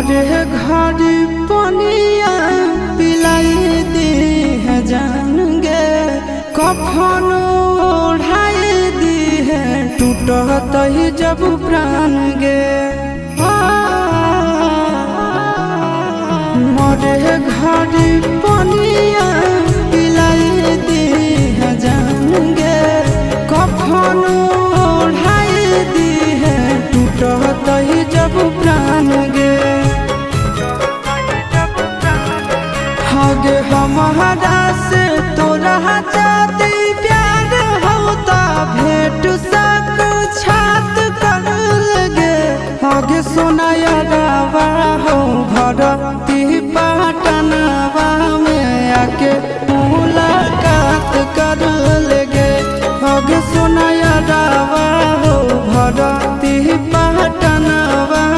मोरे घर पनिया पिलाई दी है जान गे, कफन ओढ़ाई दी है टूटत ही जब प्राण गे। मोरे घर पनिया पिलाई दी है जान गे, कफन ओढ़ाई दी है टूटत ही जब प्राण गे। हगे हमारा से तोरा जाती प्यार होता भेंट साक्षात कर लगे। हगे सोनाया रावा हो भरती पाटनवा में आके मुलाकात कर लगे। हगे सोनाया रावा हो भरती